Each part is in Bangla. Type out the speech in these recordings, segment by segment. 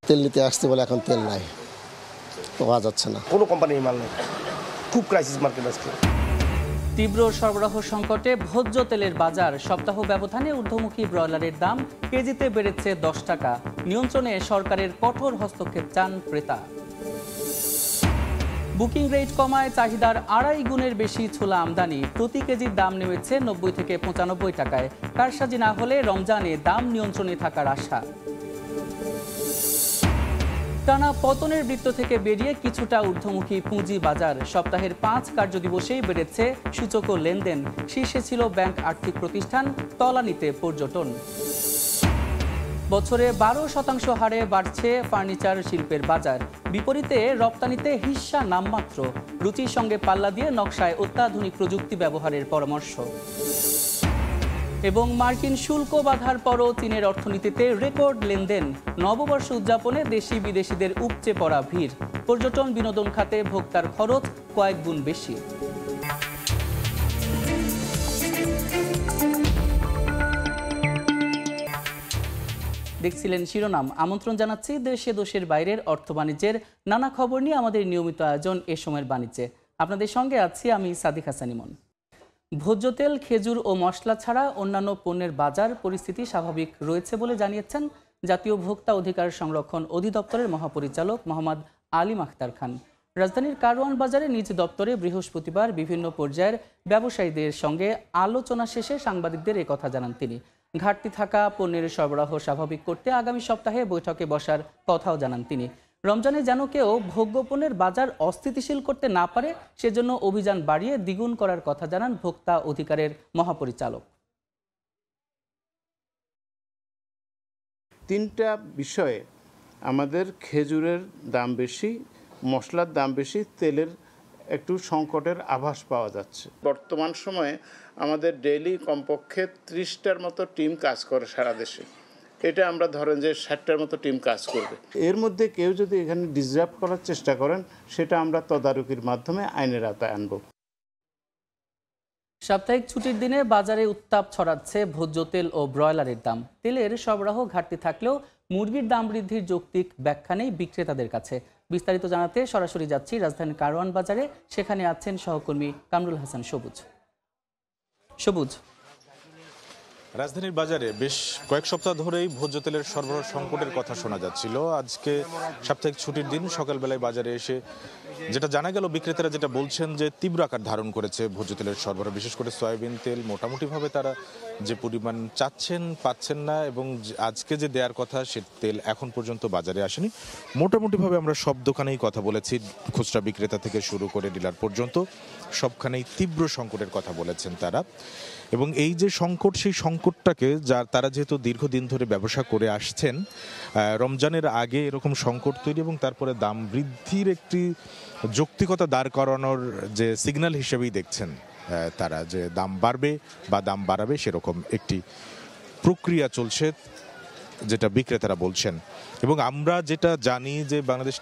তেল নিতে আসতে বলে এখন তেল নাই, পাওয়া যাচ্ছে না, কোনো কোম্পানির মাল নেই, খুব ক্রাইসিস মার্কেট আজকে। তীব্র সরবরাহ সংকটে ভোজ্য তেলের বাজার, সপ্তাহ ব্যবধানে ঊর্ধ্বমুখী ব্রয়লারের দাম কেজিতে বেড়েছে 10 টাকা। নিয়ন্ত্রণে সরকারের কঠোর হস্তক্ষেপ চান ক্রেতা। বুকিং রেট কমায় চাহিদার 2.5 গুণের বেশি ছোলা আমদানি, প্রতি কেজির দাম নেমেছে 90 থেকে 95 টাকায়। কারসাজি না হলে রমজানে দাম নিয়ন্ত্রণে থাকার আশা। টানা পতনের বৃত্ত থেকে বেরিয়ে কিছুটা ঊর্ধ্বমুখী পুঁজি বাজার, সপ্তাহের 5 কার্যদিবসেই বেড়েছে সূচক ও লেনদেন। শীর্ষে ছিল ব্যাংক, আর্থিক প্রতিষ্ঠান, তলানিতে পর্যটন। বছরে 12% হারে বাড়ছে ফার্নিচার শিল্পের বাজার, বিপরীতে রপ্তানিতে হিস্সা নামমাত্র। রুচির সঙ্গে পাল্লা দিয়ে নকশায় অত্যাধুনিক প্রযুক্তি ব্যবহারের পরামর্শ। এবং মার্কিন শুল্ক বাধার পরও চীনের অর্থনীতিতে রেকর্ড লেনদেন। নববর্ষ উদযাপনে দেশি বিদেশিদের উপচে পড়া ভিড়। পর্যটন বিনোদন খাতে ভোক্তার খরচ কয়েক গুণ বেশি। দেখছিলেন শিরোনাম। আমন্ত্রণ জানাচ্ছি দেশে দেশের বাইরের অর্থ বাণিজ্যের নানা খবর নিয়ে আমাদের নিয়মিত আয়োজন এ সময়ের বাণিজ্যে। আপনাদের সঙ্গে আছি আমি সাদিক হাসান ইমন। ভোজ্য তেল, খেজুর ও মশলা ছাড়া অন্যান্য পণ্যের বাজার পরিস্থিতি স্বাভাবিক রয়েছে বলে জানিয়েছেন জাতীয় ভোক্তা অধিকার সংরক্ষণ অধিদপ্তরের মহাপরিচালক মোহাম্মদ আলিম আখতার খান। রাজধানীর কারওয়ান বাজারে নিজ দপ্তরে বৃহস্পতিবার বিভিন্ন পর্যায়ের ব্যবসায়ীদের সঙ্গে আলোচনা শেষে সাংবাদিকদের একথা জানান তিনি। ঘাটতি থাকা পণ্যের সরবরাহ স্বাভাবিক করতে আগামী সপ্তাহে বৈঠকে বসার কথাও জানান তিনি। রমজানে যেন কেউ ভোগ্যপণ্যের বাজার অস্থিতিশীল করতে না পারে, সেজন্য অভিযান বাড়িয়ে দ্বিগুণ করার কথা জানান ভোক্তা অধিকারের মহাপরিচালক। তিনটা বিষয়ে আমাদের খেজুরের দাম বেশি, মশলার দাম বেশি, তেলের একটু সংকটের আভাস পাওয়া যাচ্ছে। বর্তমান সময়ে আমাদের ডেইলি কমপক্ষে 30টার মতো টিম কাজ করে সারা দেশে। এটা আমরা ধরেন যে 60টার মতো টিম কাজ করবে। এর মধ্যে কেউ যদি এখানে ডিসরাপ্ট করার চেষ্টা করেন, সেটা আমরা তদারকির মাধ্যমে আইনের আওতায় আনব। সাপ্তাহিক ছুটির দিনে বাজারে উত্তাপ ছড়াচ্ছে ভোজ্য তেল ও ব্রয়লারের দাম। তেলের সরবরাহ ঘাটতি থাকলেও মুরগির দাম বৃদ্ধির যৌক্তিক ব্যাখ্যা নেই বিক্রেতাদের কাছে। বিস্তারিত জানাতে সরাসরি যাচ্ছি রাজধানীর কারওয়ান বাজারে। সেখানে আছেন সহকর্মী কামরুল হাসান সবুজ। সবুজ, রাজধানীর বাজারে বেশ কয়েক সপ্তাহ ধরেই ভোজ্য তেলের সরবরাহ সংকটের কথা শোনা যাচ্ছিল। আজকে সাপ্তাহিক ছুটির দিন সকালবেলায় বাজারে এসে যেটা জানা গেল, বিক্রেতারা যেটা বলছেন যে তীব্র আকার ধারণ করেছে ভোজ্য তেলের সরবরাহ। বিশেষ করে সয়াবিন তেল মোটামুটিভাবে তারা যে পরিমাণ চাচ্ছেন পাচ্ছেন না, এবং আজকে যে দেওয়ার কথা সে তেল এখন পর্যন্ত বাজারে আসেনি। মোটামুটিভাবে আমরা সব দোকানেই কথা বলেছি, খুচরা বিক্রেতা থেকে শুরু করে ডিলার পর্যন্ত সবখানেই তীব্র সংকটের কথা বলেছেন তারা। এবং এই যে সংকট, সেই সংকটটাকে তারা যেহেতু দীর্ঘদিন ধরে ব্যবসা করে আসছেন, রমজানের আগে এরকম সংকট তৈরি এবং তারপরে দাম বৃদ্ধির একটি যৌক্তিকতা দাঁড় করানোর যে সিগন্যাল হিসেবেই দেখছেন তারা, যে দাম বাড়বে বা দাম বাড়াবে সেরকম একটি প্রক্রিয়া চলছে, যেটা বিক্রেতারা বলছেন। এবং আমরা যেটা জানি যে বাংলাদেশ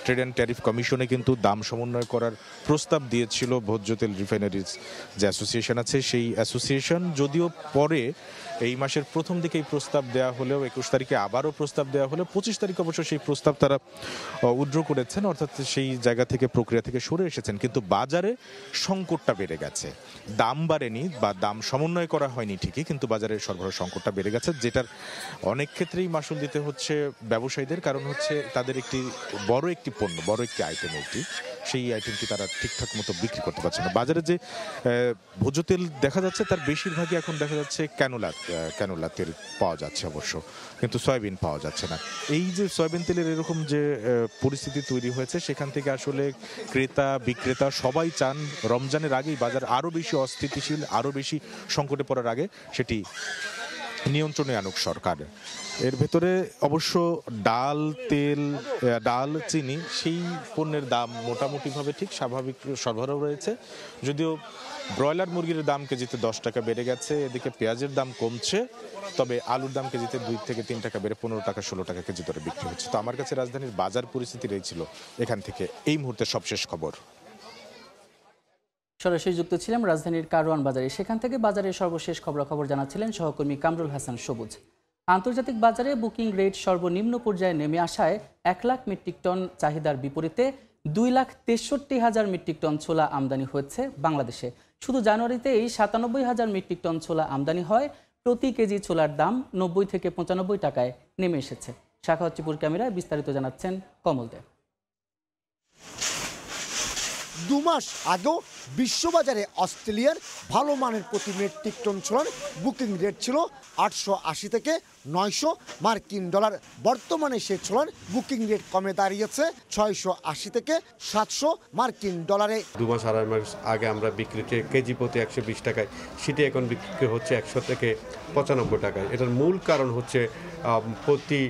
ট্রেড অ্যান্ড ট্যারিফ কমিশনে কিন্তু দাম সমন্বয় করার প্রস্তাব দিয়েছিল ভোজ্য তেল রিফাইনারিজ যে অ্যাসোসিয়েশন আছে, সেই অ্যাসোসিয়েশন যদিও পরে এই মাসের প্রথম দিকে এই প্রস্তাব দেওয়া হলেও 21 তারিখে আবারও প্রস্তাব দেওয়া হলেও 25 তারিখ অবশ্য সেই প্রস্তাব তারা উইথড্র করেছেন, অর্থাৎ সেই জায়গা থেকে প্রক্রিয়া থেকে সরে এসেছেন। কিন্তু বাজারে সংকটটা বেড়ে গেছে, দাম বাড়েনি বা দাম সমন্বয় করা হয়নি ঠিকই, কিন্তু বাজারের সরবরাহ সংকটটা বেড়ে গেছে, যেটার অনেক ক্ষেত্রেই মাসুল দিতে হচ্ছে ব্যবসায়ীদের। কারণ হচ্ছে তাদের একটি বড় একটি পণ্য, বড় একটি আইটেম, এটি সেই আইটেমটি তারা ঠিকঠাক মতো বিক্রি করতে পারছে না। বাজারে যে ভোজ্য তেল দেখা যাচ্ছে তার বেশিরভাগই এখন দেখা যাচ্ছে ক্যানোলা তেল পাওয়া যাচ্ছে অবশ্য, কিন্তু সয়াবিন পাওয়া যাচ্ছে না। এই যে সয়াবিন তেলের এরকম যে পরিস্থিতি তৈরি হয়েছে, সেখান থেকে আসলে ক্রেতা বিক্রেতা সবাই চান রমজানের আগেই বাজার আরও বেশি অস্থিতিশীল, আরও বেশি সংকটে পড়ার আগে সেটি নিয়ন্ত্রণে আনুক সরকার। এর ভেতরে অবশ্য ডাল, তেল, ডাল, চিনি সেই পণ্যের দাম মোটামুটিভাবে ঠিক স্বাভাবিক সরবরাহ রয়েছে, যদিও ব্রয়লার মুরগির দাম কেজিতে 10 টাকা বেড়ে গেছে। এদিকে পেঁয়াজের দাম কমছে, তবে আলুর দাম কেজিতে 2 থেকে 3 টাকা বেড়ে 15 টাকা 16 টাকা কেজি দরে বিক্রি হচ্ছে। তো আমার কাছে রাজধানীর বাজার পরিস্থিতি রয়েছিল এখান থেকে এই মুহূর্তে সবশেষ খবর। সরাসরি যুক্ত ছিলাম রাজধানীর কারওয়ান বাজারে। সেখান থেকে বাজারের সর্বশেষ খবরাখবর জানাচ্ছিলেন সহকর্মী কামরুল হাসান সবুজ। আন্তর্জাতিক বাজারে বুকিং রেট সর্বনিম্ন পর্যায়ে নেমে আসায় 1 লাখ মেট্রিক টন চাহিদার বিপরীতে 2,63,000 মেট্রিক টন ছোলা আমদানি হয়েছে বাংলাদেশে। শুধু জানুয়ারিতেই 97,000 মেট্রিক টন ছোলা আমদানি হয়। প্রতি কেজি ছোলার দাম 90 থেকে 95 টাকায় নেমে এসেছে। শাখাওয়াত টিপুর ক্যামেরায় বিস্তারিত জানাচ্ছেন কমল দে। 2 মাস আগেও বিশ্ববাজারে অস্ট্রেলিয়ার ভালো মানের প্রতি মেট্রিক টন ছোলার বুকিং রেট ছিল 880 থেকে 900 মার্কিন ডলার। বর্তমানে সে ছোলার বুকিং রেট কমে দাঁড়িয়েছে 680 থেকে 700 মার্কিন ডলারে। 2 মাস আড়াই মাস আগে আমরা বিক্রি কেজি প্রতি 120 টাকায়, সেটি এখন বিক্রি হচ্ছে 100 থেকে 95 টাকায়। এটার মূল কারণ হচ্ছে প্রতি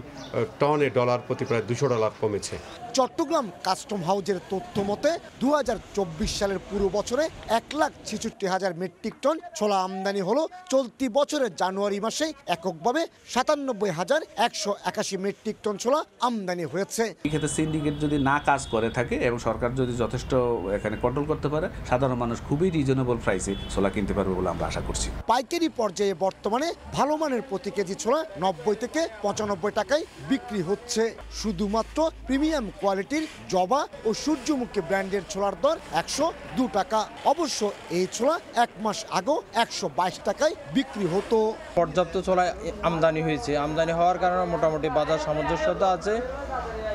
টনে ডলার প্রতি প্রায় $200 কমেছে। চট্টগ্রাম কাস্টম হাউজের তথ্য মতে 2024 সালের পুরো বছরে 1,66,000 মেট্রিক টন ছোলা আমদানি হলো। চলতি বছরের জানুয়ারি মাসে এককভাবে 97,181 মেট্রিক টন ছোলা আমদানি হয়েছে। এক্ষেত্রে সিন্ডিকেট যদি না কাজ করে থাকে এবং সরকার যদি যথেষ্ট এখানে কন্ট্রোল করতে পারে, সাধারণ মানুষ খুবই রিজনেবল প্রাইসে ছোলা কিনতে পারবে বলে আমরা আশা করছি। পাইকারি পর্যায়ে বর্তমানে ভালো মানের প্রতি কেজি ছোলা 90 থেকে 95 টাকায় বিক্রি হচ্ছে। শুধুমাত্র প্রিমিয়াম কোয়ালিটির জবা ও সূর্যমুখী ব্র্যান্ডের ছোলার দর 102 টাকা। অবশ্য এই ছোলা 1 মাস আগেও 122 টাকায় বিক্রি হতো। পর্যাপ্ত ছোলা আমদানি হয়েছে, আমদানি হওয়ার কারণে মোটামুটি বাজার সামঞ্জস্যতা আছে,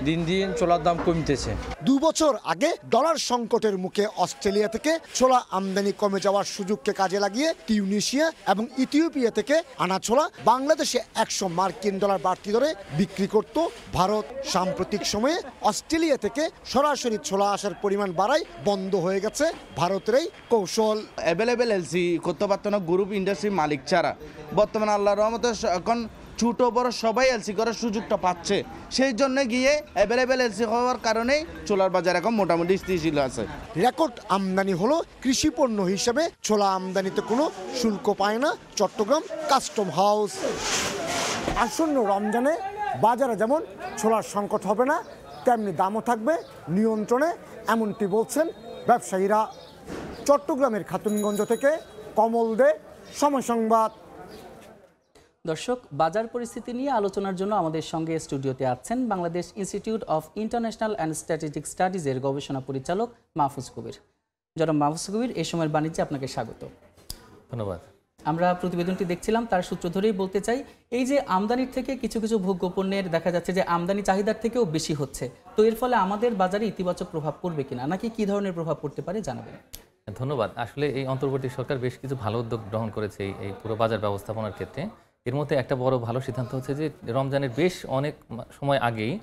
দিন দিন ছোলার দাম কমতেছে। 2 বছর আগে ডলার সংকটের মুখে অস্ট্রেলিয়া থেকে ছোলা আমদানি কমে যাওয়ার সুযোগকে কাজে লাগিয়ে টিউনিশিয়া এবং ইথিওপিয়া থেকে আনা ছোলা বাংলাদেশে 100 মার্কিন ডলার বাড়তি দরে বিক্রি করত ভারত। সাম্প্রতিক সময়ে অস্ট্রেলিয়া থেকে সরাসরি ছোলা আসার পরিমাণ বাড়ায় বন্ধ হয়ে গেছে ভারতের এই কৌশল। অ্যাভেলেবেল এলসি করতে পারতো না গ্রুপ ইন্ডাস্ট্রির মালিক ছাড়া। বর্তমানে আল্লাহর রহমতে এখন ছোট বড় সবাই এলসি করার সুযোগটা পাচ্ছে। সেই জন্য গিয়ে অ্যাভেলেবেল এলসি হওয়ার কারণেই ছোলার বাজার এখন মোটামুটি স্থিতিশীল আছে। রেকর্ড আমদানি হলো কৃষি পণ্য হিসেবে ছোলা আমদানিতে কোনো শুল্ক পায় না চট্টগ্রাম কাস্টম হাউস। আসন্ন রমজানে বাজারে যেমন ছোলার সংকট হবে না, তেমনি দামও থাকবে নিয়ন্ত্রণে, এমনটি বলছেন ব্যবসায়ীরা। চট্টগ্রামের খাতুনগঞ্জ থেকে কমল দে, সময় সংবাদ। দর্শক, বাজার পরিস্থিতি নিয়ে আলোচনার জন্য আমাদের সঙ্গে স্টুডিওতে আছেন Bangladesh institute of international and strategic স্টাডিজের গবেষণা পরিচালক মাহফুজ কবির। জনাব মাহফুজ কবির, এই সময়ের বাণিজ্যে আপনাকে স্বাগত। ধন্যবাদ। আমরা প্রতিবেদনটি দেখছিলাম, তার সূত্র ধরেই বলতে চাই, এই যে আমদানির থেকে কিছু কিছু ভোগ্য পণ্যের দেখা যাচ্ছে যে আমদানি চাহিদার থেকেও বেশি হচ্ছে, তো এর ফলে আমাদের বাজারে ইতিবাচক প্রভাব পড়বে কিনা, নাকি কি ধরনের প্রভাব পড়তে পারে জানাবেন। ধন্যবাদ। আসলে এই অন্তর্বর্তী সরকার বেশ কিছু ভালো উদ্যোগ গ্রহণ করেছে এই পুরো বাজার ব্যবস্থাপনার ক্ষেত্রে। এর মধ্যে একটা বড় ভালো সিদ্ধান্ত হচ্ছে যে রমজানের বেশ অনেক সময় আগেই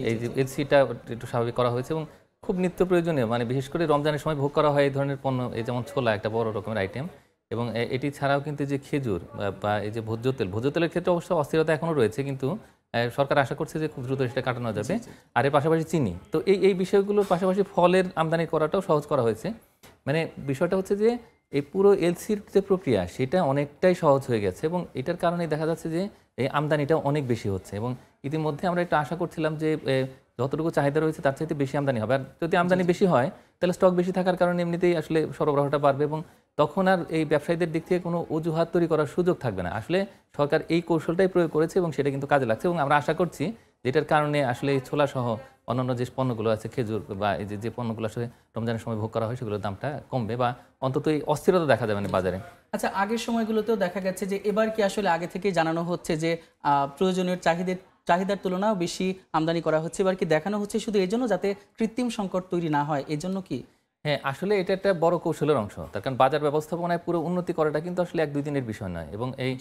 এই যে এলসিটা একটু স্বাভাবিক করা হয়েছে এবং খুব নিত্য প্রয়োজনীয়, মানে বিশেষ করে রমজানের সময় ভোগ করা হয় এই ধরনের পণ্য, এই যেমন ছোলা একটা বড় রকমের আইটেম। এবং এটি ছাড়াও কিন্তু যে খেজুর বা এই যে ভোজ্য তেলের ক্ষেত্রে অবশ্য অস্থিরতা এখনও রয়েছে, কিন্তু সরকার আশা করছে যে খুব দ্রুত সেটা কাটানো যাবে। আর এর পাশাপাশি চিনি, তো এই বিষয়গুলোর পাশাপাশি ফলের আমদানি করাটাও সহজ করা হয়েছে। মানে বিষয়টা হচ্ছে যে এই পুরো এলসির যে প্রক্রিয়া সেটা অনেকটাই সহজ হয়ে গেছে এবং এটার কারণে দেখা যাচ্ছে যে এই আমদানিটা অনেক বেশি হচ্ছে। এবং ইতিমধ্যে আমরা একটু আশা করছিলাম যে যতটুকু চাহিদা রয়েছে তার চাইতে বেশি আমদানি হবে। আর যদি আমদানি বেশি হয় তাহলে স্টক বেশি থাকার কারণে এমনিতেই আসলে সরবরাহটা বাড়বে এবং তখন আর এই ব্যবসায়ীদের দিক থেকে কোনো অজুহাত তৈরি করার সুযোগ থাকবে না। আসলে সরকার এই কৌশলটাই প্রয়োগ করেছে এবং সেটা কিন্তু কাজে লাগছে এবং আমরা আশা করছি যেটার কারণে আসলে এই ছোলা সহ অন্যান্য যে পণ্যগুলো আছে, খেজুর বা এই যে পণ্যগুলো আসলে রমজানের সময় ভোগ করা হয়, সেগুলোর দামটা কমবে বা অন্তত এই অস্থিরতা দেখা যাবে না বাজারে। আচ্ছা, আগের সময়গুলোতেও দেখা গেছে যে এবার কি আসলে আগে থেকে জানানো হচ্ছে যে প্রয়োজনীয় চাহিদার তুলনাও বেশি আমদানি করা হচ্ছে, এবার কি দেখানো হচ্ছে শুধু এই জন্য যাতে কৃত্রিম সংকট তৈরি না হয়, এই জন্য কি? হ্যাঁ, আসলে এটা একটা বড় কৌশলের অংশ। তার কারণ বাজার ব্যবস্থাপনায় পুরো উন্নতি করাটা কিন্তু আসলে 1-2 দিনের বিষয় নয়। এবং এই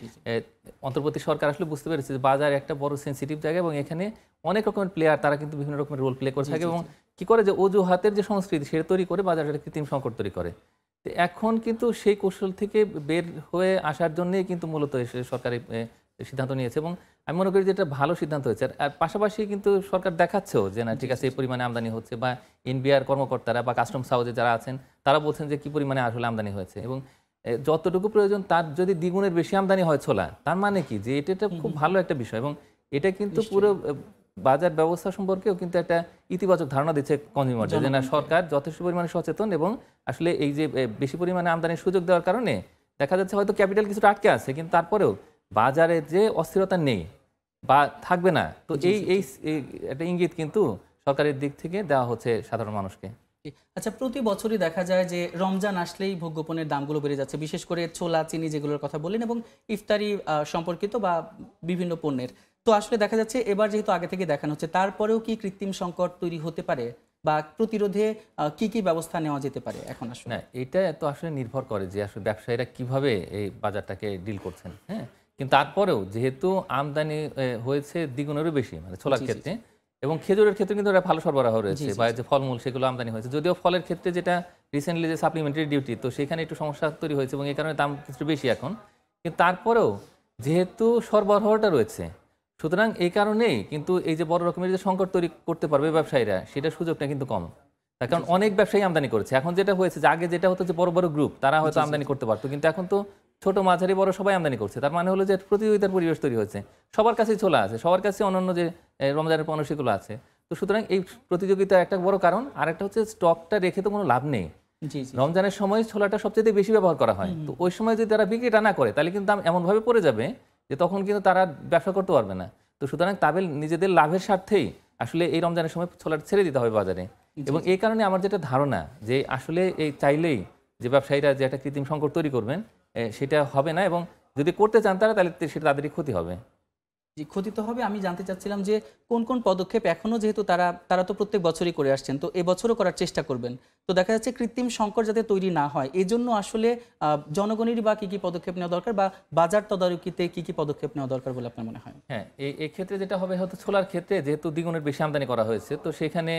অন্তর্বর্তী সরকার আসলে বুঝতে পেরেছে যে বাজার একটা বড় সেন্সিটিভ জায়গা এবং এখানে অনেক রকমের প্লেয়ার, তারা কিন্তু বিভিন্ন রকমের রোল প্লে করে থাকে এবং কি করে যে অজুহাতের যে সংস্কৃতি সেটা তৈরি করে বাজারে কৃত্রিম সংকট তৈরি করে। তো এখন কিন্তু সেই কৌশল থেকে বের হয়ে আসার জন্যই কিন্তু মূলত সরকার সিদ্ধান্ত নিয়েছে এবং আমি মনে করি যে এটা ভালো সিদ্ধান্ত হয়েছে। আর পাশাপাশি কিন্তু সরকার দেখাচ্ছেও যে না, ঠিক আছে, এই পরিমাণে আমদানি হচ্ছে, বা এনবিআর কর্মকর্তারা বা কাস্টমস হাউসে যারা আছেন তারা বলছেন যে কি পরিমাণে আসলে আমদানি হয়েছে এবং যতটুকু প্রয়োজন তার যদি দ্বিগুণের বেশি আমদানি হয় ছোলা, তার মানে কি যে এটা খুব ভালো একটা বিষয় এবং এটা কিন্তু পুরো বাজার ব্যবস্থা সম্পর্কেও কিন্তু একটা ইতিবাচক ধারণা দিচ্ছে কনজিউমারদের, যে না, সরকার যথেষ্ট পরিমাণে সচেতন এবং আসলে এই যে বেশি পরিমাণে আমদানির সুযোগ দেওয়ার কারণে দেখা যাচ্ছে হয়তো ক্যাপিটাল কিছুটা আটকে আছে, কিন্তু তারপরেও বাজারে যে অস্থিরতা নেই বা থাকবে না। তো এই এই একটা ইঙ্গিত কিন্তু সরকারের দিক থেকে দেওয়া হচ্ছে সাধারণ মানুষকে। আচ্ছা, প্রতি বছরই দেখা যায় যে রমজান আসলেই ভোগ্যপণ্যের দামগুলো বেড়ে যাচ্ছে, বিশেষ করে ছোলা, চিনি যেগুলোর কথা বললেন, এবং ইফতারি সম্পর্কিত বা বিভিন্ন পণ্যের। তো আসলে দেখা যাচ্ছে এবার যেহেতু আগে থেকে দেখানো হচ্ছে, তারপরেও কি কৃত্রিম সংকট তৈরি হতে পারে বা প্রতিরোধে কি কি ব্যবস্থা নেওয়া যেতে পারে এখন আসলে? না, এটা তো আসলে নির্ভর করে যে আসলে ব্যবসায়ীরা কিভাবে এই বাজারটাকে ডিল করছেন। হ্যাঁ, কিন্তু তারপরেও যেহেতু আমদানি হয়েছে দ্বিগুণেরও বেশি, মানে ছোলার ক্ষেত্রে এবং খেজুরের ক্ষেত্রে কিন্তু একটা ভালো সরবরাহ রয়েছে, বা যে ফলমূল সেগুলো আমদানি হয়েছে। যদিও ফলের ক্ষেত্রে যেটা রিসেন্টলি যে সাপ্লিমেন্টারি ডিউটি, তো সেখানে একটু সমস্যা তৈরি হয়েছে এবং এই কারণে দাম কিছু বেশি এখন। কিন্তু তারপরেও যেহেতু সরবরাহটা রয়েছে, সুতরাং এই কারণেই কিন্তু এই যে বড় রকমের যে সংকট তৈরি করতে পারবে ব্যবসায়ীরা, সেটার সুযোগটা কিন্তু কম। তার কারণ অনেক ব্যবসায়ী আমদানি করেছে। এখন যেটা হয়েছে যে আগে যেটা হতো যে বড় বড় গ্রুপ তারা হয়তো আমদানি করতে পারতো, কিন্তু এখন তো ছোট মাঝারি বড় সবাই আমদানি করছে। তার মানে হলো যে প্রতিযোগিতার পরিবেশ তৈরি হয়েছে, সবার কাছেই ছোলা আছে, সবার কাছে অন্যান্য যে রমজানের পণ্য সেগুলো আছে। তো সুতরাং এই প্রতিযোগিতা একটা বড় কারণ। আর একটা হচ্ছে স্টকটা রেখে তো কোনো লাভ নেই। রমজানের সময় ছোলাটা সবচেয়ে বেশি ব্যবহার করা হয়, তো ওই সময় যদি তারা বিক্রিটা না করে তাহলে কিন্তু দাম এমনভাবে পড়ে যাবে যে তখন কিন্তু তারা ব্যবসা করতে পারবে না। তো সুতরাং তাদের নিজেদের লাভের স্বার্থেই আসলে এই রমজানের সময় ছোলাটা ছেড়ে দিতে হবে বাজারে। এবং এই কারণে আমার যেটা ধারণা যে আসলে এই চাইলেই যে ব্যবসায়ীরা যে একটা কৃত্রিম সংকট তৈরি করবেন সেটা হবে না, এবং যদি করতে চান তারা তাহলে সেটা তাদেরই ক্ষতি হবে। জি, ক্ষতি তো হবে। আমি জানতে চাচ্ছিলাম যে কোন কোন পদক্ষেপ এখনো, যেহেতু তারা তো প্রত্যেক বছরই করে আসছেন, তো এবছরও করার চেষ্টা করবেন। তো দেখা যাচ্ছে কৃত্রিম সংকট যাতে তৈরি না হয়, এই জন্য আসলে জনগণেরই বা কী কী পদক্ষেপ নেওয়া দরকার, বা বাজার তদারকিতে কী কী পদক্ষেপ নেওয়া দরকার বলে আপনার মনে হয়? হ্যাঁ, এই ক্ষেত্রে যেটা হবে, হয়তো ছোলার ক্ষেত্রে যেহেতু দ্বিগুণের বেশি আমদানি করা হয়েছে, তো সেখানে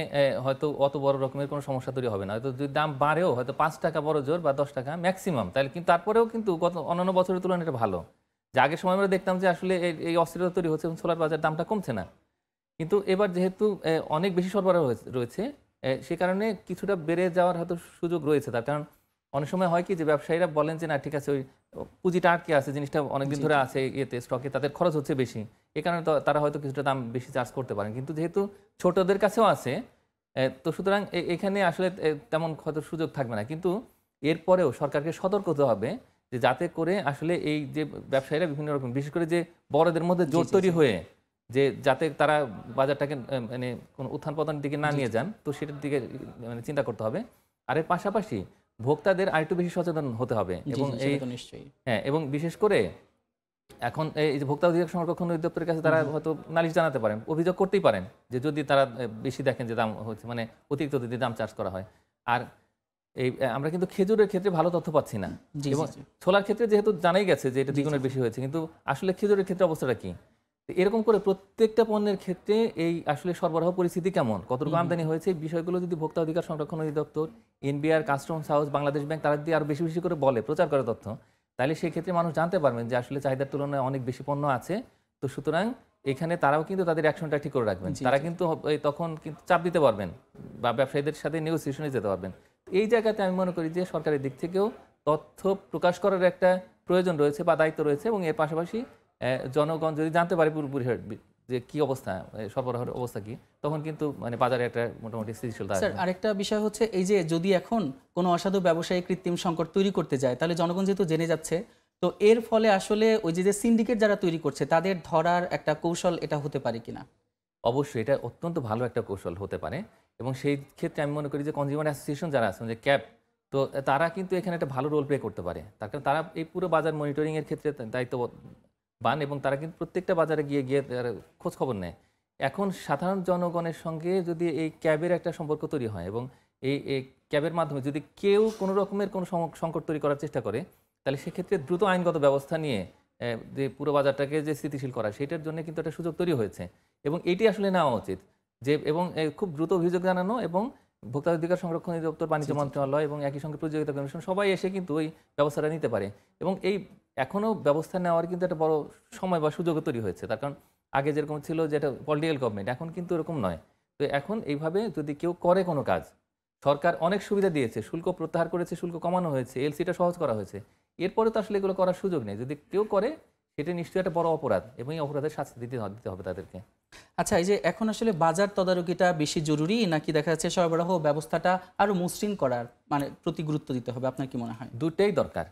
হয়তো অত বড় রকমের কোনো সমস্যা তৈরি হবে না। হয়তো যদি দাম বাড়েও হয়তো 5 টাকা বড় জোর বা 10 টাকা ম্যাক্সিমাম, তাহলে কিন্তু তারপরেও কিন্তু গত অন্যান্য বছরের তুলনায় এটা ভালো। যে আগের সময় আমরা দেখতাম যে আসলে এই অস্থিরতা তৈরি হচ্ছে এবং ছোলার বাজার দামটা কমছে না। কিন্তু এবার যেহেতু অনেক বেশি সরবরাহ রয়েছে, সে কারণে কিছুটা বেড়ে যাওয়ার হয়তো সুযোগ রয়েছে। তার কারণ অনেক সময় হয় কি যে ব্যবসায়ীরা বলেন যে না ঠিক আছে, ওই পুঁজিটা আটকে আছে, জিনিসটা অনেকদিন ধরে আছে ইয়েতে স্টকে, তাদের খরচ হচ্ছে বেশি, এই কারণে তারা হয়তো কিছুটা দাম বেশি চার্জ করতে পারেন। কিন্তু যেহেতু ছোটদের কাছেও আছে, তো সুতরাং এখানে আসলে তেমন হয়তো সুযোগ থাকবে না। কিন্তু এরপরেও সরকারকে সতর্ক হতে হবে যে যাতে করে আসলে এই যে ব্যবসায়ীরা বিভিন্ন রকম, বিশেষ করে যে বড়দের মধ্যে জোট তৈরি হয়ে যে যাতে তারা বাজারটাকে মানে কোনো উত্থান পতনের দিকে না নিয়ে যান, তো সেটার দিকে মানে চিন্তা করতে হবে। আর এর পাশাপাশি ভোক্তাদের আরেকটু বেশি সচেতন হতে হবে। এবং হ্যাঁ, এবং বিশেষ করে এখন এই যে ভোক্তা অধিকার সংরক্ষণ অধিদপ্তরের কাছে তারা হয়তো নালিশ জানাতে পারেন, অভিযোগ করতেই পারেন যে যদি তারা বেশি দেখেন যে দাম হচ্ছে, মানে অতিরিক্ত যদি দাম চার্জ করা হয়। আর আমরা কিন্তু খেজুরের ক্ষেত্রে ভালো তথ্য পাচ্ছি না, এবং ছোলার ক্ষেত্রে যেহেতু জানাই গেছে যে এটা দ্বিগুণের বেশি হয়েছে, কিন্তু আসলে খেজুরের ক্ষেত্রে অবস্থাটা কি? এরকম করে প্রত্যেকটা পণ্যের ক্ষেত্রে এই আসলে সরবরাহ পরিস্থিতি কেমন, কতটুকু আমদানি হয়েছে, এই বিষয়গুলো যদি ভোক্তা অধিকার সংরক্ষণ অধিদপ্তর, NBR, customs house, Bangladesh bank তারা যদি আরো বেশি বেশি করে বলে, প্রচার করে তথ্য, তাহলে সেই ক্ষেত্রে মানুষ জানতে পারবেন যে আসলে চাহিদার তুলনায় অনেক বেশি পণ্য আছে। তো সুতরাং এখানে তারাও কিন্তু তাদের অ্যাকশনটা ঠিক করে রাখবেন, তারা কিন্তু তখন কিন্তু চাপ দিতে পারবেন বা ব্যবসায়ীদের সাথে নেগোসিয়েশনে যেতে পারবেন। এই জায়গাতে আমি মনে করি যে সরকারের দিক থেকেও তথ্য প্রকাশ করার একটা প্রয়োজন রয়েছে বা দায়িত্ব রয়েছে, এবং এর পাশাপাশি জনগণ যদি জানতে পারে পুরোপুরি যে কি অবস্থা, সরবরাহের অবস্থা কি, তখন কিন্তু মানে বাজারে একটা মোটামুটি স্থিতিশীলতা আসবে। স্যার, আরেকটা বিষয় হচ্ছে এই যে যদি এখন কোনো অসাধু ব্যবসায়ী কৃত্রিম সংকট তৈরি করতে যায়, তাহলে জনগণ যেহেতু জেনে যাচ্ছে, তো এর ফলে আসলে ওই যে সিন্ডিকেট যারা তৈরি করছে তাদের ধরার একটা কৌশল এটা হতে পারে কিনা? অবশ্যই এটা অত্যন্ত ভালো একটা কৌশল হতে পারে, এবং সেই ক্ষেত্রে আমি মনে করি যে কনজিউমার অ্যাসোসিয়েশন যারা আছেন, যে ক্যাব, তো তারা কিন্তু এখানে একটা ভালো রোল প্লে করতে পারে। তার কারণ তারা এই পুরো বাজার মনিটরিংয়ের ক্ষেত্রে দায়িত্ববান, এবং তারা কিন্তু প্রত্যেকটা বাজারে গিয়ে গিয়ে খোঁজ খবর নেয়। এখন সাধারণ জনগণের সঙ্গে যদি এই ক্যাবের একটা সম্পর্ক তৈরি হয়, এবং এই ক্যাবের মাধ্যমে যদি কেউ কোনো রকমের কোনো সংকট তৈরি করার চেষ্টা করে, তাহলে সেক্ষেত্রে দ্রুত আইনগত ব্যবস্থা নিয়ে যে পুরো বাজারটাকে যে স্থিতিশীল করা, সেটার জন্য কিন্তু একটা সুযোগ তৈরি হয়েছে, এবং এটি আসলে নেওয়া উচিত। যে এবং খুব দ্রুত অভিযোগ জানানো, এবং ভোক্তা অধিকার সংরক্ষণ অধিদপ্তর, বাণিজ্য মন্ত্রণালয় এবং একই সঙ্গে প্রতিযোগিতা কমিশন সবাই এসে কিন্তু ওই ব্যবস্থাটা নিতে পারে। এবং এই এখনও ব্যবস্থা নেওয়ার কিন্তু একটা বড় সময় বা সুযোগও তৈরি হয়েছে। তার কারণ আগে যেরকম ছিল যে এটা পলিটিক্যাল গভর্নমেন্ট, এখন কিন্তু এরকম নয়। তো এখন এইভাবে যদি কেউ করে কোনো কাজ, সরকার অনেক সুবিধা দিয়েছে, শুল্ক প্রত্যাহার করেছে, শুল্ক কমানো হয়েছে, এলসিটা সহজ করা হয়েছে, এরপরে তো আসলে এগুলো করার সুযোগ নেই। যদি কেউ করে সেটা নিশ্চয়ই একটা বড় অপরাধ, এবং এই অপরাধের শাস্তি দিতে হবে তাদেরকে। আচ্ছা, এই যে এখন আসলে বাজার তদারকিটা বেশি জরুরি, নাকি দেখা যাচ্ছে সরবরাহ ব্যবস্থাটা আরো মসৃণ করার মানে প্রতি গুরুত্ব দিতে হবে, আপনার কি মনে হয়? দুটাই দরকার।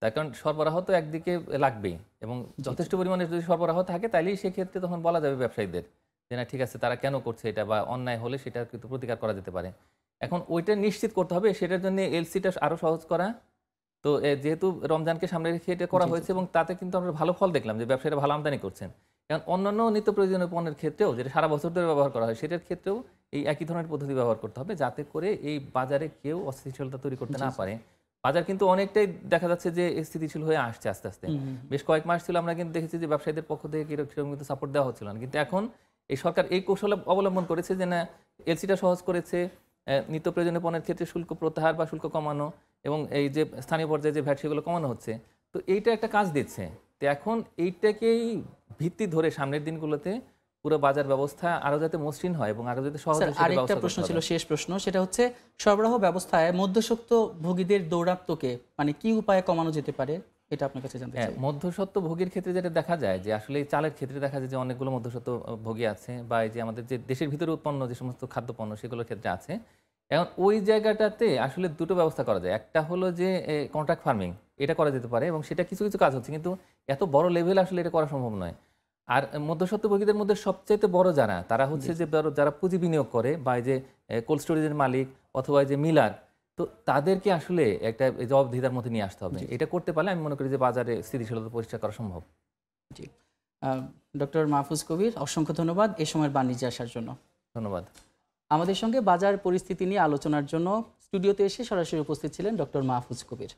তার কারণ সরবরাহ তো একদিকে লাগবেই, এবং যথেষ্ট পরিমাণে যদি সরবরাহ থাকে তাহলেই সেক্ষেত্রে তখন বলা যাবে ব্যবসায়ীদের যে না ঠিক আছে তারা কেন করছে এটা, বা অন্যায় হলে সেটা কিন্তু প্রতিকার করা যেতে পারে। এখন ওইটা নিশ্চিত করতে হবে, সেটার জন্য এলসিটা আরও সহজ করা। তো যেহেতু রমজানকে সামনে রেখে এটা করা হয়েছে এবং তাতে কিন্তু আমরা ভালো ফল দেখলাম যে ব্যবসায়ীরা ভালো আমদানি করছেন। কারণ অন্যান্য নিত্য প্রয়োজনীয় পণ্যের ক্ষেত্রেও যেটা সারা বছর ধরে ব্যবহার করা হয় সেটার ক্ষেত্রেও এই একই ধরনের পদ্ধতি ব্যবহার করতে হবে, যাতে করে এই বাজারে কেউ অস্থিতিশীলতা তৈরি করতে না পারে। বাজার কিন্তু অনেকটাই দেখা যাচ্ছে যে স্থিতিশীল হয়ে আসছে আস্তে আস্তে। বেশ কয়েক মাস ছিল আমরা কিন্তু দেখেছি যে ব্যবসায়ীদের পক্ষ থেকে কিরকম কিন্তু সাপোর্ট দেওয়া হচ্ছিল না, কিন্তু এখন এই সরকার এই কৌশল অবলম্বন করেছে যে না এলসিটা সহজ করেছে, নিত্য প্রয়োজনীয় পণ্যের ক্ষেত্রে শুল্ক প্রত্যাহার বা শুল্ক কমানো, এবং এই যে স্থানীয় পর্যায়ে যে ভ্যাট সেগুলো কমানো হচ্ছে। তো এইটা একটা কাজ দিচ্ছে। তো এখন এইটাকেই ভিত্তি ধরে সামনের দিনগুলোতে পুরো বাজার ব্যবস্থা আরো যাতে মসৃণ হয় এবং আরো যাতে সহজ হয়। আরেকটা প্রশ্ন ছিল, শেষ প্রশ্ন, সেটা হচ্ছে সরবরাহ ব্যবস্থায় মধ্যস্বত্ব ভোগীদের দৌরাত্ম্যকে মানে কি উপায়ে কমানো যেতে পারে, এটা আপনার কাছে জানতে চাই। মধ্যস্বত্ব ভোগীর ক্ষেত্রে যেটা দেখা যায় যে আসলে চালের ক্ষেত্রে দেখা যায় যে অনেকগুলো মধ্যস্বত্ব ভোগী আছে, বা এই যে আমাদের যে দেশের ভিতরে উৎপন্ন যে সমস্ত খাদ্যপণ্য সেগুলোর ক্ষেত্রে আছে। এখন ওই জায়গাটাতে আসলে দুটো ব্যবস্থা করা যায়। একটা হলো যে কন্ট্রাক্ট ফার্মিং, এটা করা যেতে পারে এবং সেটা কিছু কিছু কাজ হচ্ছে, কিন্তু এত বড় লেভেল আসলে এটা করা সম্ভব নয়। আর মধ্যস্বত্বভোগীদের মধ্যে সবচেয়ে বড় যারা, তারা হচ্ছে যে যারা পুঁজি বিনিয়োগ করে, বা যে কোল্ড স্টোরেজের মালিক অথবা যে মিলার, তো তাদেরকে আসলে একটা জবাবদিহিতার মধ্যে নিয়ে আসতে হবে। এটা করতে পারলে আমি মনে করি যে বাজারে স্থিতিশীলতা প্রতিষ্ঠা করা সম্ভব। জি, ডক্টর মাহফুজ কবির, অসংখ্য ধন্যবাদ এই সময়ের বাণিজ্যে আসার জন্য। ধন্যবাদ। আমাদের সঙ্গে বাজার পরিস্থিতি নিয়ে আলোচনার জন্য স্টুডিওতে এসে সরাসরি উপস্থিত ছিলেন ডক্টর মাহফুজ কবির।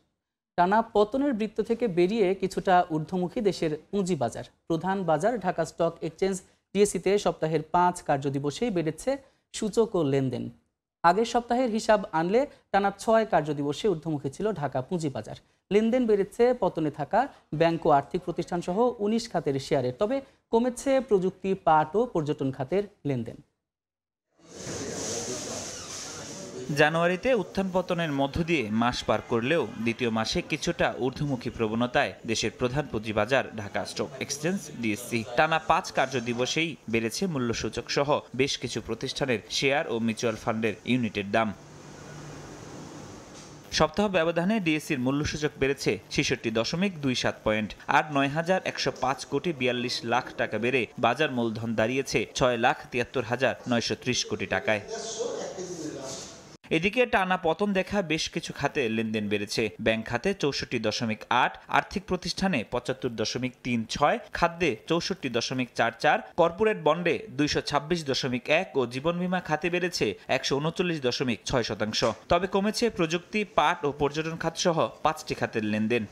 টানা পতনের বৃত্ত থেকে বেরিয়ে কিছুটা ঊর্ধ্বমুখী দেশের পুঁজি বাজার। প্রধান বাজার ঢাকা স্টক এক্সচেঞ্জ ডিএসইতে সপ্তাহের 5 কার্যদিবসেই বেড়েছে সূচক ও লেনদেন। আগের সপ্তাহের হিসাব আনলে টানা 6 কার্যদিবসে ঊর্ধ্বমুখী ছিল ঢাকা পুঁজি বাজার। লেনদেন বেড়েছে পতনে থাকা ব্যাংক ও আর্থিক প্রতিষ্ঠান সহ 19 খাতের শেয়ারের, তবে কমেছে প্রযুক্তি, পাট ও পর্যটন খাতের লেনদেন। জানুয়ারিতে উত্থান পতনের মধ্য দিয়ে মাস পার করলেও দ্বিতীয় মাসে কিছুটা ঊর্ধ্বমুখী প্রবণতায় দেশের প্রধান পুঁজিবাজার ঢাকা স্টক এক্সচেঞ্জ ডিএসসি। টানা 5 কার্যদিবসেই বেড়েছে মূল্যসূচক সহ বেশ কিছু প্রতিষ্ঠানের শেয়ার ও মিউচুয়াল ফান্ডের ইউনিটের দাম। সপ্তাহ ব্যবধানে ডিএসসির মূল্যসূচক বেড়েছে 66.27 পয়েন্ট, আর 9,105 কোটি 42 লাখ টাকা বেড়ে বাজার মূলধন দাঁড়িয়েছে 6,73,930 কোটি টাকায়। এদিকে টানা পতন দেখা বেশ কিছু খাতে লেনদেন বেড়েছে। ব্যাংক খাতে 64.8, আর্থিক প্রতিষ্ঠানে 75.36, খাদ্যে 64.44, কর্পোরেট বন্ডে 226.1 ও জীবন বীমা খাতে বেড়েছে 139.6%। তবে কমেছে প্রযুক্তি, পাট ও পর্যটন খাত সহ 5টি খাতের লেনদেন।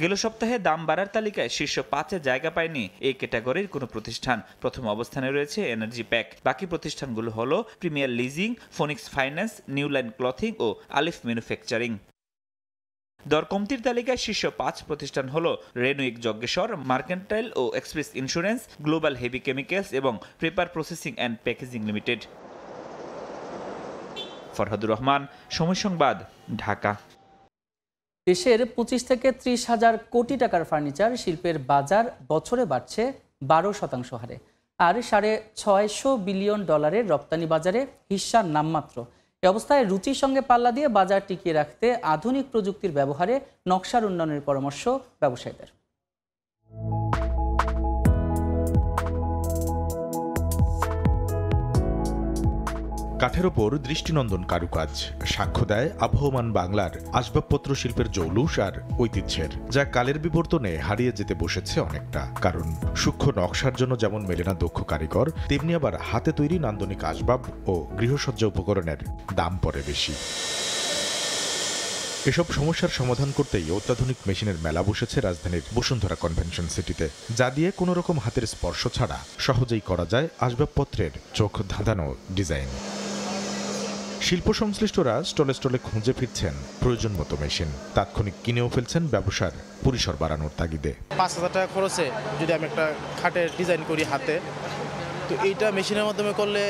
গেল সপ্তাহে দাম বাড়ার তালিকায় শীর্ষ 5-এ জায়গা পায়নি এই ক্যাটাগরির কোনো প্রতিষ্ঠান। প্রথম অবস্থানে রয়েছে এনার্জি প্যাক। বাকি প্রতিষ্ঠানগুলো হলো premier leasing, phoenix finance, new line clothing ও আলিফ ম্যানুফ্যাকচারিং। দর কমতির তালিকায় শীর্ষ 5 প্রতিষ্ঠান হলো রেনুইক যজ্ঞেশ্বর, মার্কেন্টাইল ও express insurance, global heavy chemicals এবং paper processing and packaging limited. Farhadur Rahman, Somoy Sangbad, Dhaka. দেশের 25 থেকে 30 হাজার কোটি টাকার ফার্নিচার শিল্পের বাজার বছরে বাড়ছে 12% হারে, আর $650 বিলিয়ন রপ্তানি বাজারে হিস্যার নামমাত্র। এ অবস্থায় রুচির সঙ্গে পাল্লা দিয়ে বাজার টিকিয়ে রাখতে আধুনিক প্রযুক্তির ব্যবহারে নকশার উন্নয়নের পরামর্শ ব্যবসায়ীদের। কাঠের ওপর দৃষ্টিনন্দন কারুকাজ সাক্ষ্য দেয় আবহমান বাংলার আসবাবপত্র শিল্পের জৌলুস আর ঐতিহ্যের, যা কালের বিবর্তনে হারিয়ে যেতে বসেছে অনেকটা। কারণ সূক্ষ্ম নকশার জন্য যেমন মেলে না দক্ষ কারিগর, তেমনি আবার হাতে তৈরি নান্দনিক আসবাব ও গৃহসজ্জা উপকরণের দাম পড়ে বেশি। এসব সমস্যার সমাধান করতেই অত্যাধুনিক মেশিনের মেলা বসেছে রাজধানীর বসুন্ধরা কনভেনশন সিটিতে, যা দিয়ে কোনো রকম হাতের স্পর্শ ছাড়া সহজেই করা যায় আসবাবপত্রের চোখ ধাঁধানো ডিজাইন। শিল্প সংশ্লিষ্টরা স্টলে স্টলে খুঁজে ফিরছেন প্রয়োজন মতো মেশিন, তাৎক্ষণিক কিনেও ফেলছেন ব্যবসার পরিসর বাড়ানোর তাগিদে। 5,000 টাকা খরচে যদি আমি একটা খাটের ডিজাইন করি হাতে, তো এইটা মেশিনের মাধ্যমে করলে